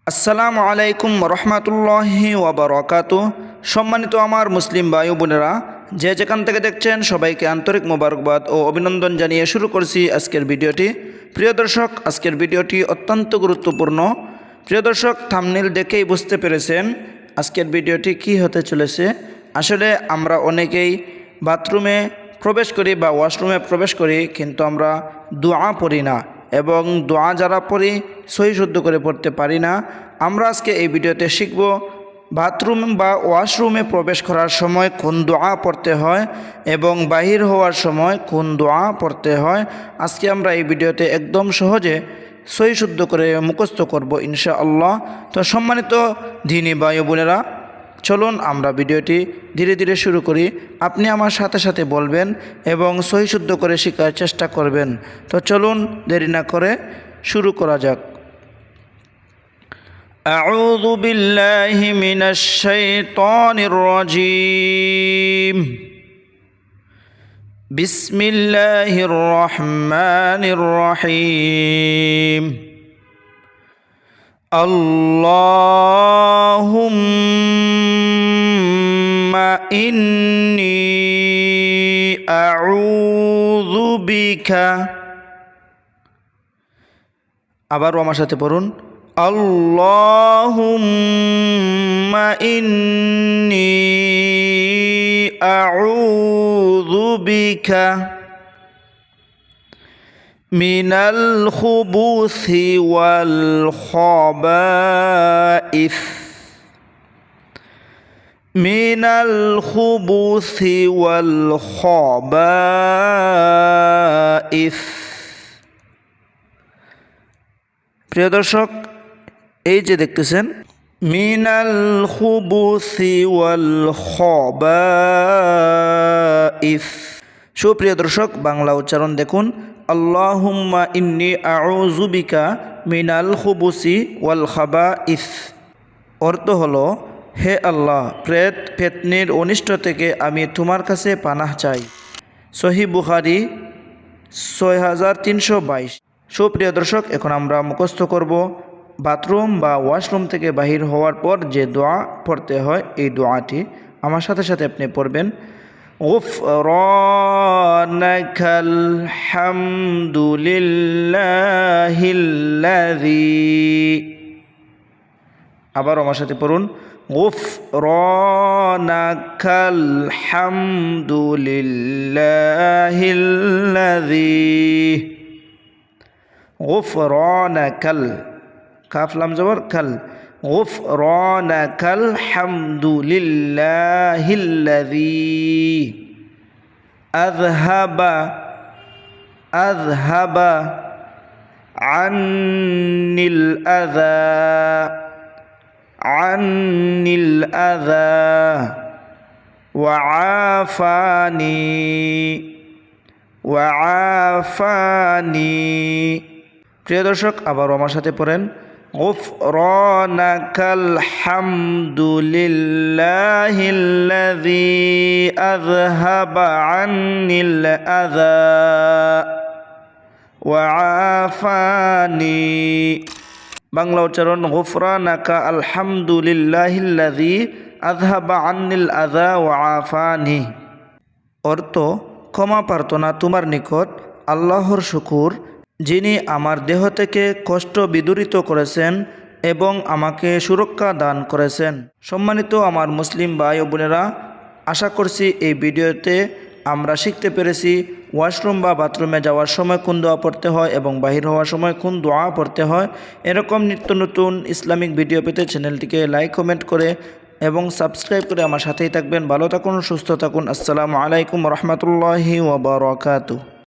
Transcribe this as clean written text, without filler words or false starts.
আসসালামু আলাইকুম রহমতুল্লাহি ওয়াবারাকাতুহ। সম্মানিত আমার মুসলিম ভাই বোনেরা, যে যেখান থেকে দেখছেন সবাইকে আন্তরিক মোবারকবাদ ও অভিনন্দন জানিয়ে শুরু করছি আজকের ভিডিওটি। প্রিয় দর্শক, আজকের ভিডিওটি অত্যন্ত গুরুত্বপূর্ণ। প্রিয় দর্শক, থাম্বনেল দেখেই বুঝতে পেরেছেন আজকের ভিডিওটি কি হতে চলেছে। আসলে আমরা অনেকেই বাথরুমে প্রবেশ করি বা ওয়াশরুমে প্রবেশ করি, কিন্তু আমরা দোয়া পড়ি না এবং দোয়া যারা পড়ি সহি শুদ্ধ করে পড়তে পারি না। আমরা আজকে এই ভিডিওতে শিখব বাথরুম বা ওয়াশরুমে প্রবেশ করার সময় কোন দোয়া পড়তে হয় এবং বাহির হওয়ার সময় কোন দোয়া পড়তে হয়। আজকে আমরা এই ভিডিওতে একদম সহজে সহি শুদ্ধ করে মুখস্থ করব ইনশাআল্লাহ। তো সম্মানিত দ্বীনী ভাই বোনেরা, চলুন আমরা ভিডিওটি ধীরে ধীরে শুরু করি। আপনি আমার সাথে সাথে বলবেন এবং সহি শুদ্ধ করে শেখার চেষ্টা করবেন। তো চলুন দেরি না করে শুরু করা যাক। আউযু বিল্লাহি মিনাশ শাইতানির রাজীম। বিসমিল্লাহির রহমানির রহিম। আল্লাহুম্মা ইন্নী আউযু বিকা। আবারও আমার সাথে পড়ুন, আল্লাহুম্মা ইন্নী আউযু বিকা মিনাল খুবুসি ওয়াল খাবাইস। মিনাল খুবুসি ওয়াল খাবাইস। প্রিয় দর্শক, এই যে দেখতেছেন মিনাল খুবুসি ওয়াল খাবাইস। সুপ্রিয় দর্শক, বাংলা উচ্চারণ দেখুন, আল্লাহুম্মা ইন্নী আউযু বিকা মিনাল খুবুসি ওয়াল খাবাইস। অর্থ হলো, হে আল্লাহ, প্রেত পেতনির অনিষ্ট থেকে আমি তোমার কাছে পানাহ চাই। সহিহ বুখারী 6322। সুপ্রিয় দর্শক, এখন আমরা মুখস্থ করব বাথরুম বা ওয়াশরুম থেকে বাহির হওয়ার পর যে দোয়া পড়তে হয়। এই দোয়াটি আমার সাথে সাথে আপনি পড়বেন। গুফরানাকাল হামদুলিল্লাহিল্লাযী। আবার আমার সাথে পড়ুন, গুফরানাকাল হামদুলিল্লাহিল্লাযী। গুফরানাকাল, কাফ লাম জবর কাল, গুফরানাকাল হামদুলিল্লাহিল্লাযী আযহাবা আন্নিল আযা ওয়া আফানি। প্রিয় দর্শক, আবার আমার সাথে পড়েন, গুফরানাকাল হামদুলিল্লাহিল্লাযী আযহাবা আন্নিল আযা ওয়া আফানি। বাংলা উচ্চারণ, গুফরানাকা আলহামদুলিল্লাহিল্লাযী আযহাবা আন্নিল আযা ওয়া আফানি। অর্থ, ক্ষমা প্রার্থনা তোমার নিকট, আল্লাহর শুকর, যিনি আমার দেহ থেকে কষ্ট বিদূরিত করেছেন এবং আমাকে সুরক্ষা দান করেছেন। সম্মানিত আমার মুসলিম ভাই ও বোনেরা, আশা করছি এই ভিডিওতে আমরা শিখতে পেরেছি ওয়াশরুম বা বাথরুমে যাওয়ার সময় কোন দোয়া পড়তে হয় এবং বাহির হওয়ার সময় কোন দোয়া পড়তে হয়। এরকম নিত্য নতুন ইসলামিক ভিডিও পেতে চ্যানেলটিকে লাইক কমেন্ট করে এবং সাবস্ক্রাইব করে আমার সাথেই থাকবেন। ভালো থাকুন, সুস্থ থাকুন। আসসালামু আলাইকুম রহমতুল্লাহি ওয়া বারাকাতুহু।